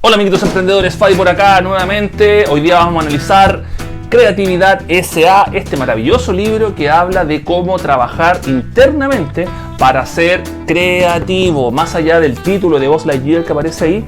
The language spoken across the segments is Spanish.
Hola amiguitos emprendedores, Fabi por acá nuevamente. Hoy día vamos a analizar Creatividad S.A., este maravilloso libro que habla de cómo trabajar internamente para ser creativo. Más allá del título de Buzz Lightyear que aparece ahí,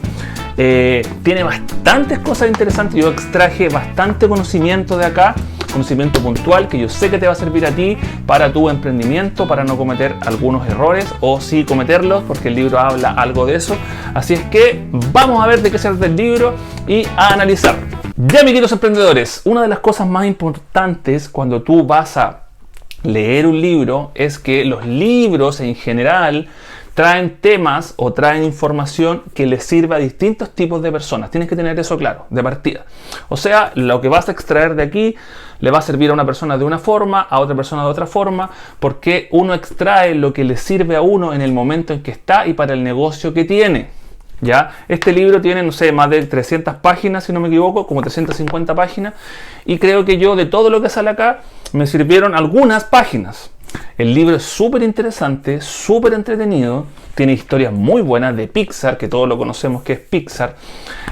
tiene bastantes cosas interesantes. Yo extraje bastante conocimiento de acá, conocimiento puntual que yo sé que te va a servir a ti para tu emprendimiento, para no cometer algunos errores o sí cometerlos, porque el libro habla algo de eso. Así es que vamos a ver de qué se trata el libro y a analizar. Ya, amiguitos emprendedores, una de las cosas más importantes cuando tú vas a leer un libro es que los libros en general traen temas o traen información que les sirva a distintos tipos de personas. Tienes que tener eso claro, de partida. O sea, lo que vas a extraer de aquí le va a servir a una persona de una forma, a otra persona de otra forma, porque uno extrae lo que le sirve a uno en el momento en que está y para el negocio que tiene. ¿Ya? Este libro tiene, no sé, más de 300 páginas, si no me equivoco, como 350 páginas, y creo que yo de todo lo que sale acá me sirvieron algunas páginas. El libro es súper interesante, súper entretenido, tiene historias muy buenas de Pixar, que todos lo conocemos que es Pixar.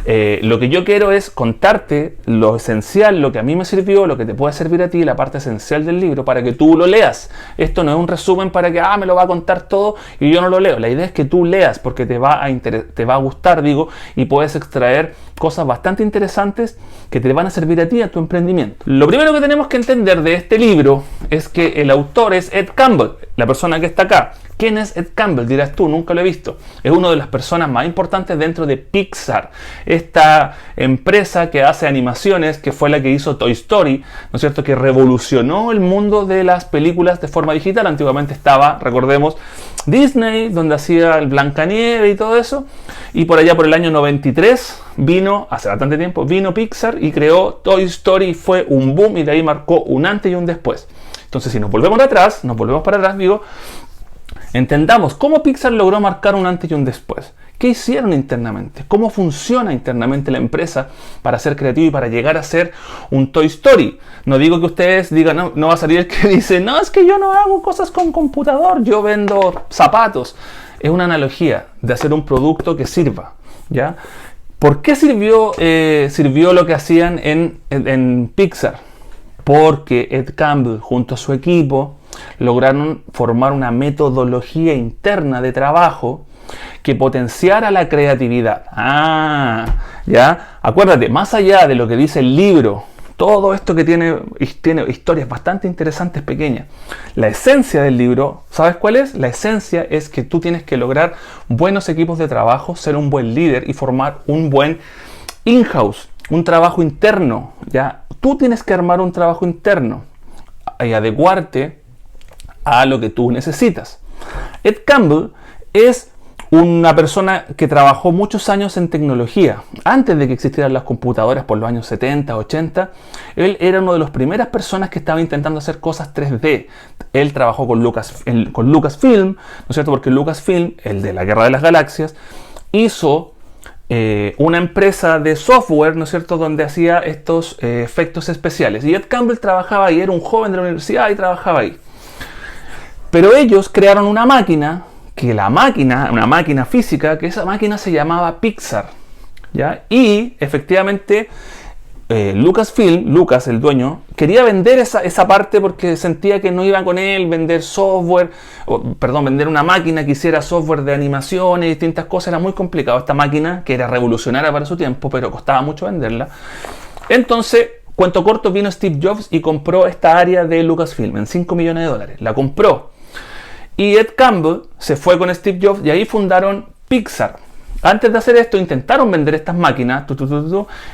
Lo que yo quiero es contarte lo esencial, lo que a mí me sirvió, lo que te puede servir a ti, la parte esencial del libro, para que tú lo leas. Esto no es un resumen para que me lo va a contar todo y yo no lo leo. La idea es que tú leas porque te va a gustar, digo, y puedes extraer cosas bastante interesantes que te van a servir a ti, a tu emprendimiento. Lo primero que tenemos que entender de este libro es que el autor es Ed Campbell, la persona que está acá. ¿Quién es Ed Campbell? Dirás tú, nunca lo he visto. Es una de las personas más importantes dentro de Pixar, esta empresa que hace animaciones, que fue la que hizo Toy Story, ¿no es cierto?, que revolucionó el mundo de las películas de forma digital. Antiguamente estaba, recordemos, Disney, donde hacía el Blancanieves y todo eso, y por allá por el año 93 vino, hace bastante tiempo, vino Pixar y creó Toy Story, fue un boom y de ahí marcó un antes y un después. Entonces, si nos volvemos para atrás, digo, entendamos cómo Pixar logró marcar un antes y un después. ¿Qué hicieron internamente? ¿Cómo funciona internamente la empresa para ser creativo y para llegar a ser un Toy Story? No digo que ustedes digan, no va a salir el que dice, no, es que yo no hago cosas con computador, yo vendo zapatos. Es una analogía de hacer un producto que sirva, ¿ya? ¿Por qué sirvió lo que hacían en Pixar? Porque Ed Campbell junto a su equipo lograron formar una metodología interna de trabajo que potenciara la creatividad. Ya, acuérdate, más allá de lo que dice el libro, todo esto que tiene historias bastante interesantes pequeñas. La esencia del libro, ¿sabes cuál es? La esencia es que tú tienes que lograr buenos equipos de trabajo, ser un buen líder y formar un buen in-house, un trabajo interno. ¿Ya? Tú tienes que armar un trabajo interno y adecuarte a lo que tú necesitas. Ed Campbell es una persona que trabajó muchos años en tecnología. Antes de que existieran las computadoras por los años 70, 80, él era una de las primeras personas que estaba intentando hacer cosas 3D. Él trabajó con Lucasfilm, ¿no es cierto? Porque Lucasfilm, el de la Guerra de las Galaxias, hizo una empresa de software, ¿no es cierto?, donde hacía estos efectos especiales. Y Ed Campbell trabajaba ahí, era un joven de la universidad y trabajaba ahí. Pero ellos crearon una máquina, una máquina física, que esa máquina se llamaba Pixar, ¿ya? Y efectivamente Lucasfilm, Lucas, el dueño, quería vender esa parte porque sentía que no iba con él vender software, vender una máquina que hiciera software de animaciones y distintas cosas. Era muy complicado esta máquina, que era revolucionaria para su tiempo, pero costaba mucho venderla. Entonces, cuento corto, vino Steve Jobs y compró esta área de Lucasfilm en $5 millones. La compró. Y Ed Campbell se fue con Steve Jobs y ahí fundaron Pixar. Antes de hacer esto intentaron vender estas máquinas,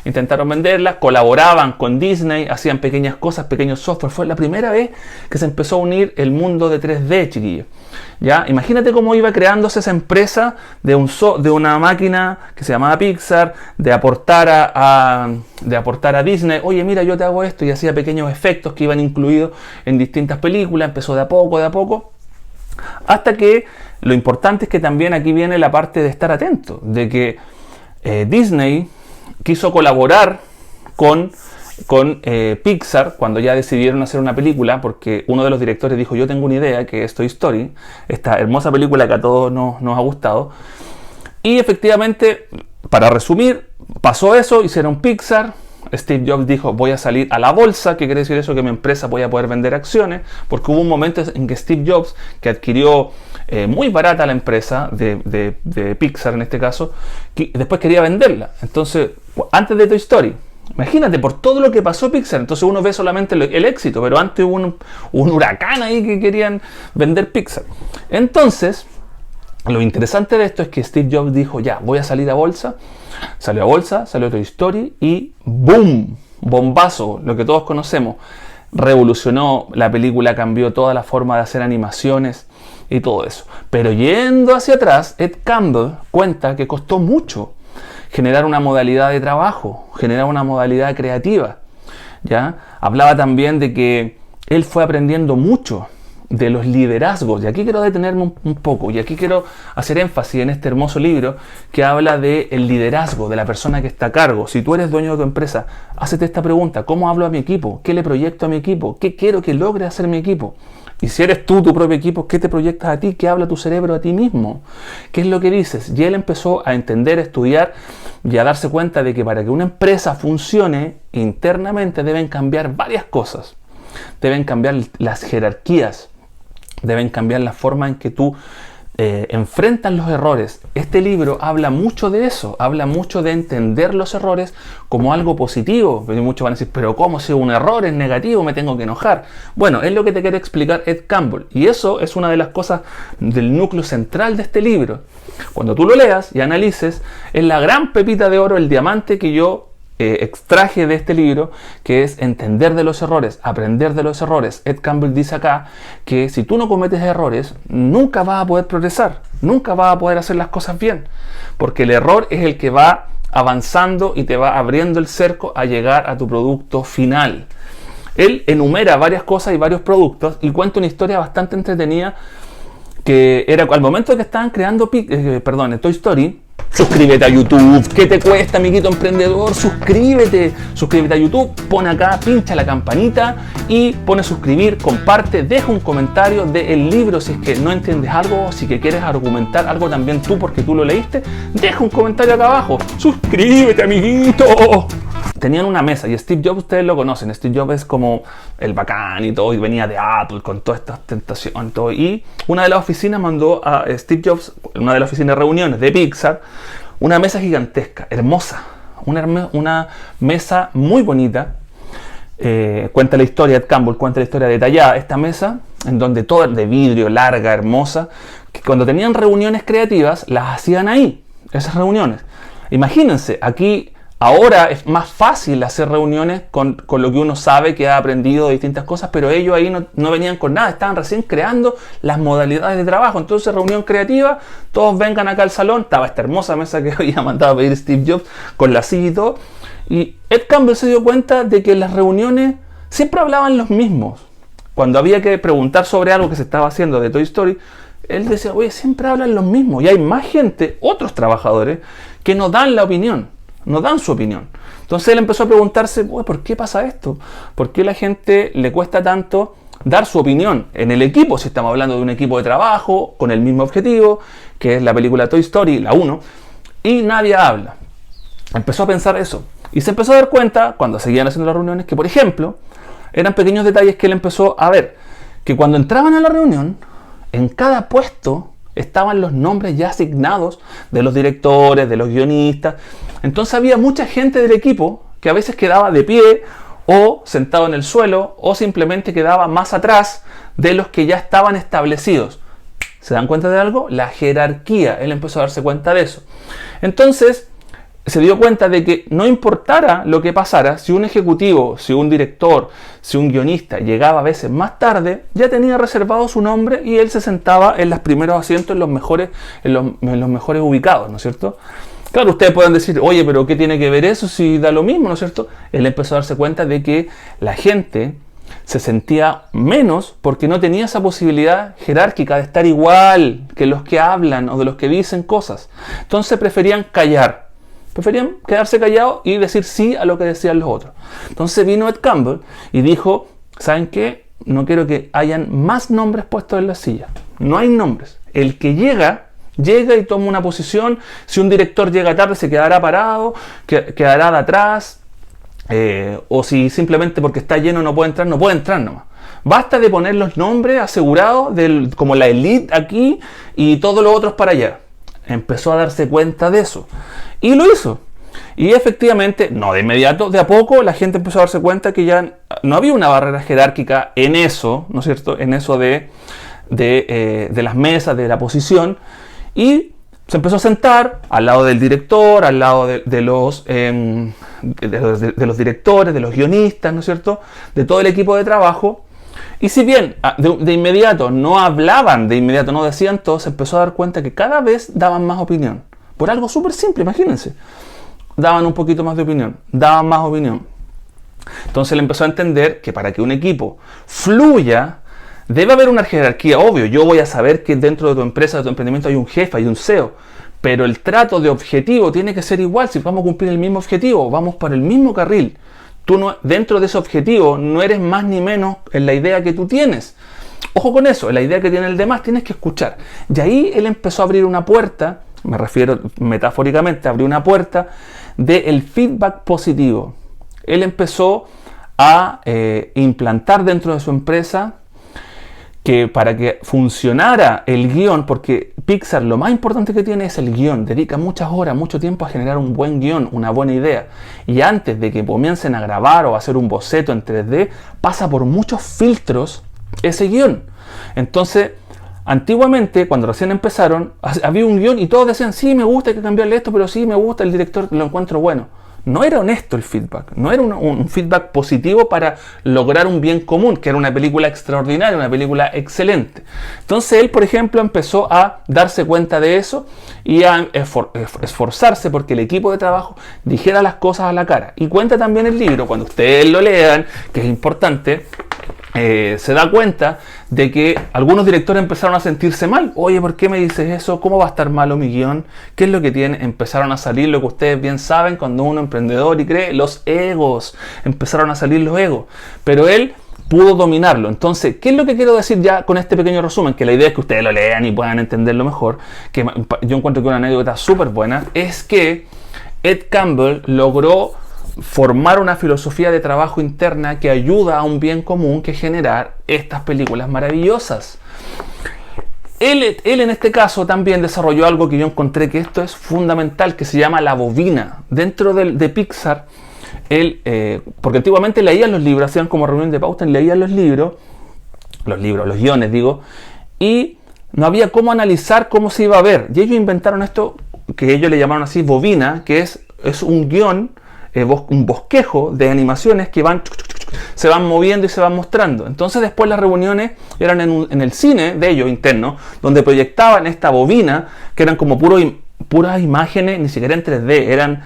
intentaron venderlas, colaboraban con Disney, hacían pequeñas cosas, pequeños software. Fue la primera vez que se empezó a unir el mundo de 3D, chiquillos. ¿Ya? Imagínate cómo iba creándose esa empresa de una máquina que se llamaba Pixar, de aportar a Disney. Oye, mira, yo te hago esto, y hacía pequeños efectos que iban incluidos en distintas películas. Empezó de a poco, hasta que lo importante es que también aquí viene la parte de estar atento, de que Disney quiso colaborar con Pixar cuando ya decidieron hacer una película, porque uno de los directores dijo, yo tengo una idea, que es Toy Story, esta hermosa película que a todos nos ha gustado. Y efectivamente, para resumir, Pasó eso, hicieron Pixar. Steve Jobs dijo, voy a salir a la bolsa. ¿Qué quiere decir eso? Que mi empresa voy a poder vender acciones, porque hubo un momento en que Steve Jobs, que adquirió muy barata la empresa de Pixar en este caso, que después quería venderla. Entonces, antes de Toy Story, imagínate, por todo lo que pasó Pixar, entonces uno ve solamente el éxito, pero antes hubo un huracán ahí que querían vender Pixar. Entonces, lo interesante de esto es que Steve Jobs dijo, ya, voy a salir a bolsa. Salió a bolsa, salió Toy Story y ¡boom! Bombazo, lo que todos conocemos. Revolucionó la película, cambió toda la forma de hacer animaciones y todo eso. Pero yendo hacia atrás, Ed Campbell cuenta que costó mucho generar una modalidad de trabajo, generar una modalidad creativa. ¿Ya? Hablaba también de que él fue aprendiendo mucho de los liderazgos, y aquí quiero detenerme un poco, y aquí quiero hacer énfasis en este hermoso libro que habla del liderazgo, de la persona que está a cargo. Si tú eres dueño de tu empresa, hácete esta pregunta: ¿cómo hablo a mi equipo? ¿Qué le proyecto a mi equipo? ¿Qué quiero que logre hacer mi equipo? Y si eres tú, tu propio equipo, ¿qué te proyectas a ti? ¿Qué habla tu cerebro a ti mismo? ¿Qué es lo que dices? Y él empezó a entender, a estudiar y a darse cuenta de que para que una empresa funcione internamente deben cambiar varias cosas. Deben cambiar las jerarquías, deben cambiar la forma en que tú enfrentas los errores. Este libro habla mucho de eso, habla mucho de entender los errores como algo positivo. Muchos van a decir, pero ¿cómo si un error es negativo? Me tengo que enojar. Bueno, es lo que te quiere explicar Ed Campbell, y eso es una de las cosas del núcleo central de este libro. Cuando tú lo leas y analices, es la gran pepita de oro, el diamante que yo extraje de este libro, que es entender de los errores, aprender de los errores. Ed Campbell dice acá que si tú no cometes errores, nunca vas a poder progresar, nunca vas a poder hacer las cosas bien, porque el error es el que va avanzando y te va abriendo el cerco a llegar a tu producto final. Él enumera varias cosas y varios productos y cuenta una historia bastante entretenida, que era al momento que estaban creando Toy Story. Suscríbete a YouTube. ¿Qué te cuesta, amiguito emprendedor? Suscríbete a YouTube, pon acá, pincha la campanita y pone suscribir, comparte, deja un comentario del libro si es que no entiendes algo, si que quieres argumentar algo también tú porque tú lo leíste, deja un comentario acá abajo. Suscríbete, amiguito. Tenían una mesa, y Steve Jobs, ustedes lo conocen, Steve Jobs es como el bacán y todo, y venía de Apple con toda esta ostentación y todo, y una de las oficinas mandó a Steve Jobs, una de las oficinas de reuniones de Pixar, una mesa gigantesca, hermosa, una mesa muy bonita. Cuenta la historia, Ed Campbell cuenta la historia detallada, esta mesa, en donde todo de vidrio, larga, hermosa, que cuando tenían reuniones creativas, las hacían ahí, esas reuniones. Imagínense, aquí ahora es más fácil hacer reuniones con lo que uno sabe, que ha aprendido de distintas cosas, pero ellos ahí no venían con nada, estaban recién creando las modalidades de trabajo. Entonces, reunión creativa, todos vengan acá al salón, estaba esta hermosa mesa que había mandado a pedir Steve Jobs, con la silla y todo, y Ed Campbell se dio cuenta de que en las reuniones siempre hablaban los mismos. Cuando había que preguntar sobre algo que se estaba haciendo de Toy Story, él decía, oye, siempre hablan los mismos, y hay más gente, otros trabajadores, que no dan la opinión. No dan su opinión. Entonces él empezó a preguntarse, ¿por qué pasa esto? ¿Por qué a la gente le cuesta tanto dar su opinión en el equipo? Si estamos hablando de un equipo de trabajo con el mismo objetivo, que es la película Toy Story, la 1, y nadie habla. Empezó a pensar eso. Y se empezó a dar cuenta, cuando seguían haciendo las reuniones, que por ejemplo, eran pequeños detalles que él empezó a ver. Que cuando entraban a la reunión, en cada puesto estaban los nombres ya asignados de los directores, de los guionistas. Entonces había mucha gente del equipo que a veces quedaba de pie o sentado en el suelo o simplemente quedaba más atrás de los que ya estaban establecidos. ¿Se dan cuenta de algo? La jerarquía. Él empezó a darse cuenta de eso. Entonces se dio cuenta de que no importara lo que pasara, si un ejecutivo, si un director, si un guionista llegaba a veces más tarde, ya tenía reservado su nombre y él se sentaba en los primeros asientos, en los mejores ubicados, ¿no es cierto? Claro, ustedes pueden decir, oye, pero ¿qué tiene que ver eso si da lo mismo, ¿no es cierto? Él empezó a darse cuenta de que la gente se sentía menos porque no tenía esa posibilidad jerárquica de estar igual que los que hablan o de los que dicen cosas. Entonces preferían callar. Preferían quedarse callados y decir sí a lo que decían los otros. Entonces vino Ed Campbell y dijo, ¿saben qué? No quiero que hayan más nombres puestos en la silla. No hay nombres. El que llega llega y toma una posición. Si un director llega tarde, se quedará parado, quedará de atrás, o si simplemente porque está lleno no puede entrar nomás. Basta de poner los nombres asegurados como la elite aquí y todos los otros para allá. Empezó a darse cuenta de eso y lo hizo. Y efectivamente, no de inmediato, de a poco la gente empezó a darse cuenta que ya no había una barrera jerárquica en eso, ¿no es cierto? En eso de las mesas, de la posición, y se empezó a sentar al lado del director, al lado de los directores, de los guionistas, ¿no es cierto? De todo el equipo de trabajo. Y si bien de inmediato no hablaban, de inmediato no decían todo, se empezó a dar cuenta que cada vez daban más opinión. Por algo súper simple, imagínense. Daban un poquito más de opinión, daban más opinión. Entonces él empezó a entender que para que un equipo fluya, debe haber una jerarquía, obvio. Yo voy a saber que dentro de tu empresa, de tu emprendimiento hay un jefe, hay un CEO. Pero el trato de objetivo tiene que ser igual. Si vamos a cumplir el mismo objetivo, vamos por el mismo carril. Tú no, dentro de ese objetivo no eres más ni menos en la idea que tú tienes. Ojo con eso, en la idea que tiene el demás tienes que escuchar. Y ahí él empezó a abrir una puerta, me refiero metafóricamente, abrió una puerta del feedback positivo. Él empezó a implantar dentro de su empresa que para que funcionara el guión, porque Pixar lo más importante que tiene es el guión, dedica muchas horas, mucho tiempo a generar un buen guión, una buena idea, y antes de que comiencen a grabar o a hacer un boceto en 3D, pasa por muchos filtros ese guión. Entonces, antiguamente, cuando recién empezaron, había un guión y todos decían, sí, me gusta, hay que cambiarle esto, pero sí, me gusta, el director lo encuentro bueno. No era honesto el feedback, no era un feedback positivo para lograr un bien común, que era una película extraordinaria, una película excelente. Entonces él, por ejemplo, empezó a darse cuenta de eso y a esforzarse porque el equipo de trabajo dijera las cosas a la cara. Y cuenta también el libro, cuando ustedes lo lean, que es importante, se da cuenta de que algunos directores empezaron a sentirse mal. Oye, ¿por qué me dices eso? ¿Cómo va a estar malo mi guión? ¿Qué es lo que tiene? Empezaron a salir lo que ustedes bien saben cuando uno es emprendedor y cree, los egos. Empezaron a salir los egos. Pero él pudo dominarlo. Entonces, ¿qué es lo que quiero decir ya con este pequeño resumen? Que la idea es que ustedes lo lean y puedan entenderlo mejor. Que yo encuentro que una anécdota súper buena es que Ed Campbell logró formar una filosofía de trabajo interna que ayuda a un bien común, que es generar estas películas maravillosas. Él en este caso también desarrolló algo que yo encontré que esto es fundamental, que se llama la bobina. Dentro de Pixar, porque antiguamente leían los libros, hacían como reunión de pauta, leían los guiones digo, y no había cómo analizar cómo se iba a ver. Y ellos inventaron esto, que ellos le llamaron así bobina, que es un guión, un bosquejo de animaciones que se van moviendo y se van mostrando. Entonces después las reuniones eran en el cine de ellos interno, donde proyectaban esta bobina, que eran como puras imágenes, ni siquiera en 3D, eran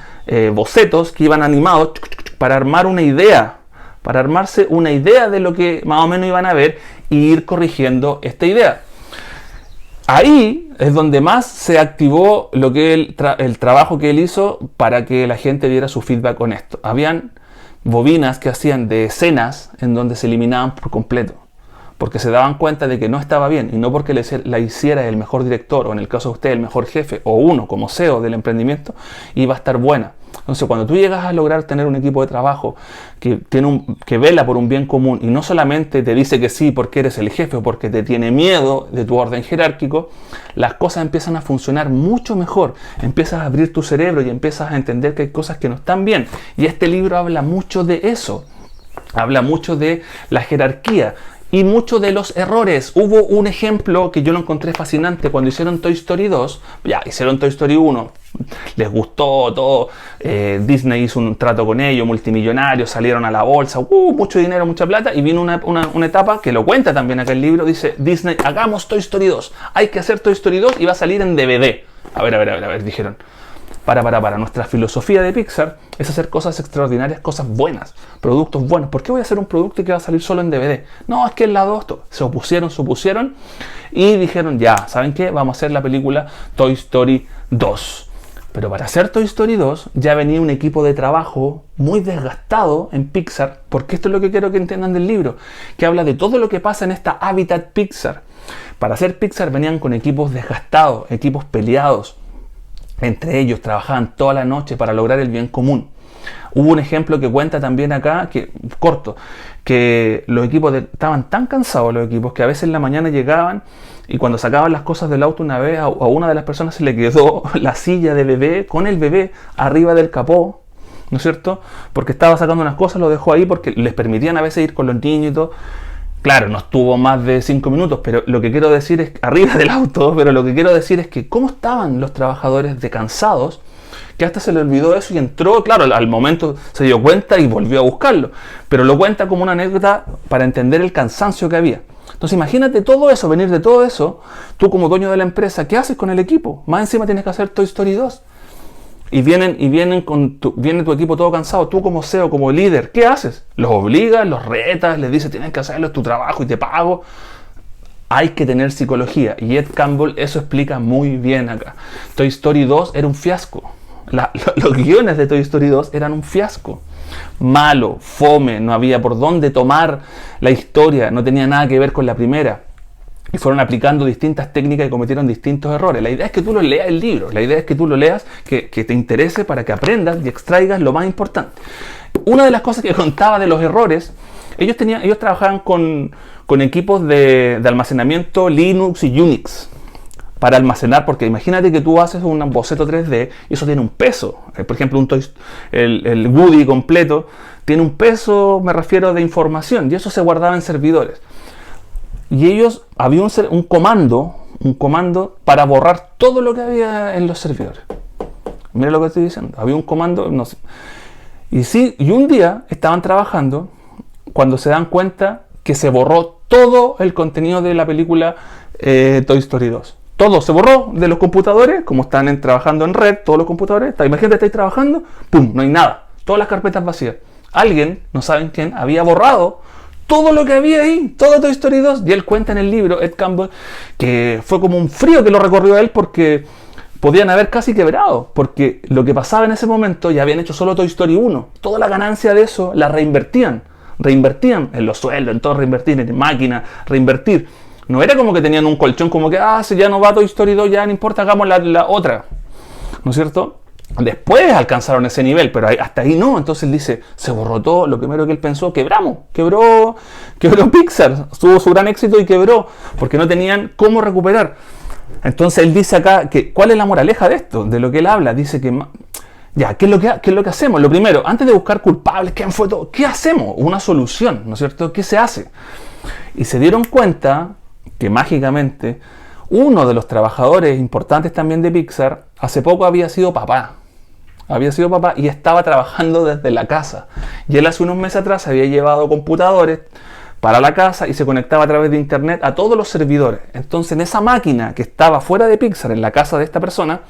bocetos que iban animados para armar una idea, para armarse una idea de lo que más o menos iban a ver y ir corrigiendo esta idea. Ahí es donde más se activó lo que el trabajo que él hizo para que la gente diera su feedback honesto. Habían bobinas que hacían de escenas en donde se eliminaban por completo, porque se daban cuenta de que no estaba bien, y no porque la hiciera el mejor director, o en el caso de usted el mejor jefe, o uno como CEO del emprendimiento, iba a estar buena. Entonces cuando tú llegas a lograr tener un equipo de trabajo que vela por un bien común y no solamente te dice que sí porque eres el jefe o porque te tiene miedo de tu orden jerárquico, las cosas empiezan a funcionar mucho mejor. Empiezas a abrir tu cerebro y empiezas a entender que hay cosas que no están bien. Y este libro habla mucho de eso. Habla mucho de la jerarquía y mucho de los errores. Hubo un ejemplo que yo lo encontré fascinante cuando hicieron Toy Story 2. Ya, hicieron Toy Story 1. Les gustó todo. Disney hizo un trato con ellos, multimillonarios, salieron a la bolsa. Mucho dinero, mucha plata. Y vino una etapa que lo cuenta también acá el libro. Dice, Disney, hagamos Toy Story 2. Hay que hacer Toy Story 2 y va a salir en DVD. A ver, dijeron. Para. Nuestra filosofía de Pixar es hacer cosas extraordinarias, cosas buenas, productos buenos. ¿Por qué voy a hacer un producto que va a salir solo en DVD? No, es que es la 2. Se opusieron y dijeron, ya, ¿saben qué? Vamos a hacer la película Toy Story 2. Pero para hacer Toy Story 2 ya venía un equipo de trabajo muy desgastado en Pixar, porque esto es lo que quiero que entiendan del libro, que habla de todo lo que pasa en esta Hábitat Pixar. Para hacer Pixar venían con equipos desgastados, equipos peleados. Entre ellos trabajaban toda la noche para lograr el bien común. Hubo un ejemplo que cuenta también acá, corto, que los equipos estaban tan cansados los equipos que a veces en la mañana llegaban y cuando sacaban las cosas del auto una vez a una de las personas se le quedó la silla de bebé con el bebé arriba del capó, ¿no es cierto? Porque estaba sacando unas cosas, lo dejó ahí porque les permitían a veces ir con los niños y todo. Claro, no estuvo más de 5 minutos, pero lo que quiero decir es, arriba del auto, pero lo que quiero decir es que cómo estaban los trabajadores de cansados, que hasta se le olvidó eso y entró, claro, al momento se dio cuenta y volvió a buscarlo, pero lo cuenta como una anécdota para entender el cansancio que había. Entonces imagínate todo eso, venir de todo eso, tú como dueño de la empresa, ¿qué haces con el equipo? Más encima tienes que hacer Toy Story 2. Viene tu equipo todo cansado, tú como CEO, como líder, ¿qué haces? Los obligas, los retas, les dices tienes que hacerlo, es tu trabajo y te pago. Hay que tener psicología y Ed Campbell eso explica muy bien acá. Toy Story 2 era un fiasco. Los guiones de Toy Story 2 eran un fiasco. Malo, fome, no había por dónde tomar la historia, no tenía nada que ver con la primera. Y fueron aplicando distintas técnicas y cometieron distintos errores. La idea es que tú lo leas el libro, la idea es que tú lo leas, que te interese para que aprendas y extraigas lo más importante. Una de las cosas que contaba de los errores, ellos trabajaban con equipos de almacenamiento Linux y Unix para almacenar, porque imagínate que tú haces un boceto 3D y eso tiene un peso. Por ejemplo, el Woody completo tiene un peso, me refiero, de información, y eso se guardaba en servidores. Y ellos, había un comando para borrar todo lo que había en los servidores. Mira lo que estoy diciendo. Había un comando, no sé. Y un día estaban trabajando cuando se dan cuenta que se borró todo el contenido de la película Toy Story 2. Todo se borró de los computadores, como están trabajando en red, todos los computadores. Imagínate, estáis trabajando, ¡pum! No hay nada. Todas las carpetas vacías. Alguien, no saben quién, había borrado todo lo que había ahí, todo Toy Story 2, y él cuenta en el libro, Ed Campbell, que fue como un frío que lo recorrió a él porque podían haber casi quebrado, porque lo que pasaba en ese momento, ya habían hecho solo Toy Story 1, toda la ganancia de eso la reinvertían en los sueldos, en todo, reinvertir, en máquinas, reinvertir. No era como que tenían un colchón como que, si ya no va Toy Story 2, ya no importa, hagamos la otra, ¿no es cierto? Después alcanzaron ese nivel, pero hasta ahí no. Entonces él dice, se borró todo. Lo primero que él pensó, quebró Pixar, tuvo su gran éxito y quebró, porque no tenían cómo recuperar. Entonces él dice acá, ¿cuál es la moraleja de esto? De lo que él habla, dice que, ¿qué es lo que hacemos? Lo primero, antes de buscar culpables, ¿quién fue todo? ¿Qué hacemos? Una solución, ¿no es cierto? ¿Qué se hace? Y se dieron cuenta que mágicamente uno de los trabajadores importantes también de Pixar hace poco había sido papá y estaba trabajando desde la casa. Y él hace unos meses atrás había llevado computadores para la casa y se conectaba a través de internet a todos los servidores. Entonces en esa máquina que estaba fuera de Pixar, en la casa de esta persona,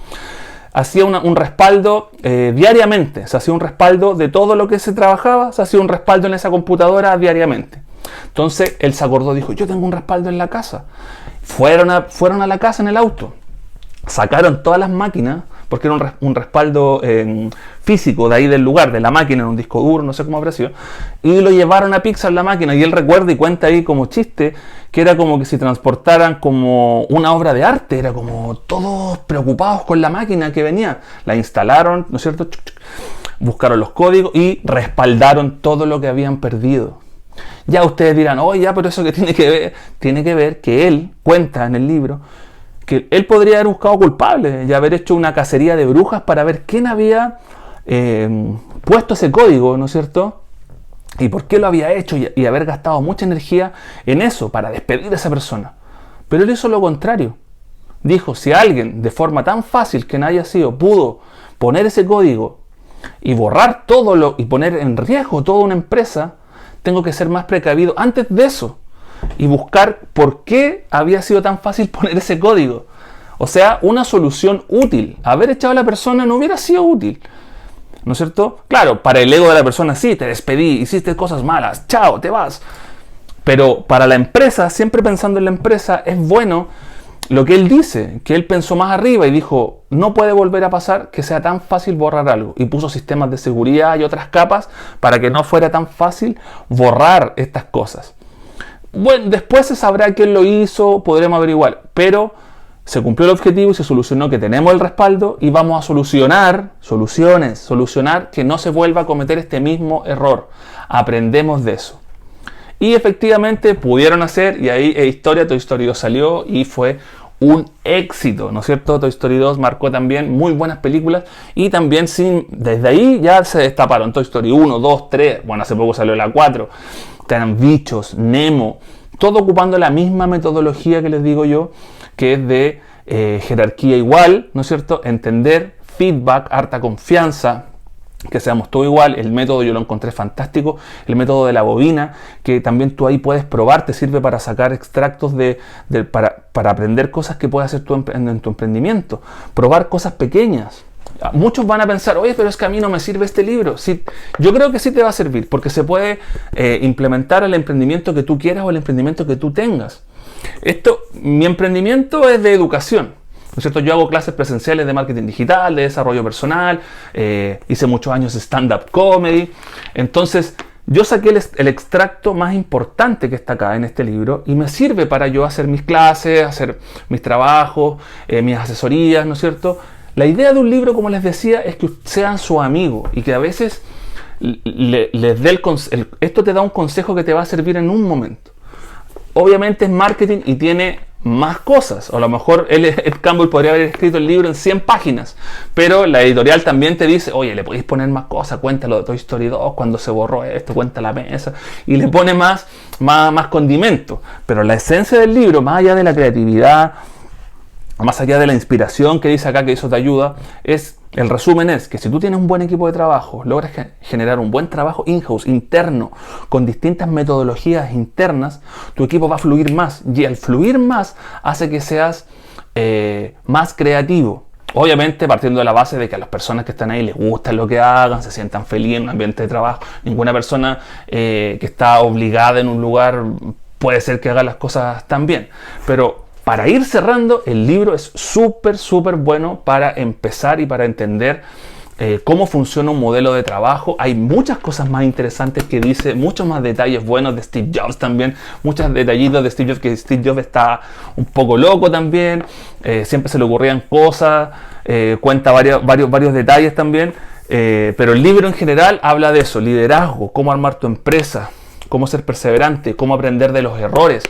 hacía un respaldo diariamente. Se hacía un respaldo de todo lo que se trabajaba, se hacía un respaldo en esa computadora diariamente. Entonces él se acordó, dijo, yo tengo un respaldo en la casa. Fueron a la casa en el auto, sacaron todas las máquinas, porque era un respaldo físico de ahí del lugar, de la máquina, en un disco duro, no sé cómo habrá sido, y lo llevaron a Pixar la máquina, y él recuerda y cuenta ahí como chiste, que era como que si transportaran como una obra de arte, era como todos preocupados con la máquina que venía, la instalaron, ¿no es cierto?, buscaron los códigos y respaldaron todo lo que habían perdido. Ya ustedes dirán, pero eso que tiene que ver que él cuenta en el libro que él podría haber buscado culpables y haber hecho una cacería de brujas para ver quién había puesto ese código, ¿no es cierto? Y por qué lo había hecho y haber gastado mucha energía en eso para despedir a esa persona. Pero él hizo lo contrario. Dijo, si alguien de forma tan fácil que no haya sido pudo poner ese código y borrar todo y poner en riesgo toda una empresa, tengo que ser más precavido antes de eso y buscar por qué había sido tan fácil poner ese código. O sea, una solución útil. Haber echado a la persona no hubiera sido útil, ¿no es cierto? Claro, para el ego de la persona sí, te despedí, hiciste cosas malas, chao, te vas. Pero para la empresa, siempre pensando en la empresa, es bueno lo que él dice, que él pensó más arriba y dijo, no puede volver a pasar que sea tan fácil borrar algo. Y puso sistemas de seguridad y otras capas para que no fuera tan fácil borrar estas cosas. Bueno, después se sabrá quién lo hizo, podremos averiguar, pero se cumplió el objetivo y se solucionó que tenemos el respaldo y vamos a solucionar que no se vuelva a cometer este mismo error. Aprendemos de eso. Y efectivamente pudieron hacer, y ahí Toy Story 2 salió y fue un éxito, ¿no es cierto? Toy Story 2 marcó también muy buenas películas y también desde ahí ya se destaparon Toy Story 1, 2, 3, bueno, hace poco salió la 4, están Bichos, Nemo, todo ocupando la misma metodología que les digo yo, que es de jerarquía igual, ¿no es cierto? Entender, feedback, harta confianza, que seamos todo igual. El método yo lo encontré fantástico, el método de la bobina, que también tú ahí puedes probar, te sirve para sacar extractos para aprender cosas que puedes hacer tú en tu emprendimiento, probar cosas pequeñas. Muchos van a pensar, oye, pero es que a mí no me sirve este libro. Sí, yo creo que sí te va a servir, porque se puede implementar al emprendimiento que tú quieras o el emprendimiento que tú tengas. Mi emprendimiento es de educación, ¿no es cierto? Yo hago clases presenciales de marketing digital, de desarrollo personal, hice muchos años stand-up comedy. Entonces, yo saqué el extracto más importante que está acá en este libro y me sirve para yo hacer mis clases, hacer mis trabajos, mis asesorías, ¿no es cierto? La idea de un libro, como les decía, es que sean su amigo y que a veces les dé esto te da un consejo que te va a servir en un momento. Obviamente es marketing y tiene más cosas. O a lo mejor Ed Campbell podría haber escrito el libro en 100 páginas, pero la editorial también te dice, oye, le podéis poner más cosas, cuéntalo de Toy Story 2, cuando se borró esto, cuenta la mesa, y le pone más condimento. Pero la esencia del libro, más allá de la creatividad, más allá de la inspiración que dice acá que eso te ayuda, el resumen es que si tú tienes un buen equipo de trabajo, logras generar un buen trabajo in-house, interno, con distintas metodologías internas, tu equipo va a fluir más. Y al fluir más hace que seas más creativo. Obviamente partiendo de la base de que a las personas que están ahí les gusta lo que hagan, se sientan felices en un ambiente de trabajo. Ninguna persona que está obligada en un lugar puede ser que haga las cosas tan bien. Pero para ir cerrando, el libro es súper bueno para empezar y para entender cómo funciona un modelo de trabajo. Hay muchas cosas más interesantes que dice, muchos más detalles buenos de Steve Jobs también, muchos detallitos de Steve Jobs, que Steve Jobs está un poco loco también, siempre se le ocurrían cosas, cuenta varios detalles también, pero el libro en general habla de eso, liderazgo, cómo armar tu empresa, cómo ser perseverante, cómo aprender de los errores,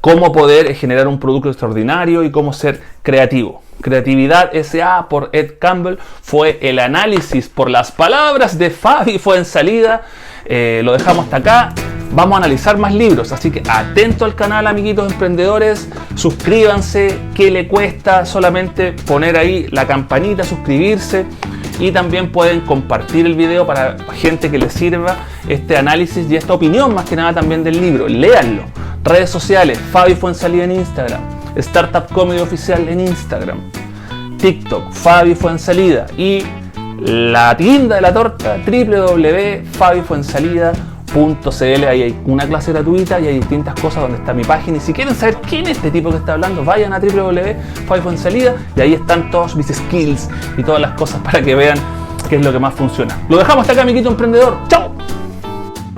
cómo poder generar un producto extraordinario y cómo ser creativo. Creatividad S.A. por Ed Campbell fue el análisis por las palabras de Fabi Fuenzalida. Lo dejamos hasta acá. Vamos a analizar más libros, así que atento al canal, amiguitos emprendedores. Suscríbanse, ¿qué le cuesta? Solamente poner ahí la campanita, suscribirse. Y también pueden compartir el video para gente que les sirva este análisis y esta opinión más que nada también del libro. Léanlo. Redes sociales, Fabi Fuenzalida en Instagram, Startup Comedy Oficial en Instagram, TikTok, Fabi Fuenzalida, y la tienda de la torta, www.fabifuenzalida.cl. Ahí hay una clase gratuita y hay distintas cosas donde está mi página. Y si quieren saber quién es este tipo que está hablando, vayan a www.fabifuenzalida y ahí están todos mis skills y todas las cosas para que vean qué es lo que más funciona. Lo dejamos hasta acá, amiguito emprendedor. ¡Chao!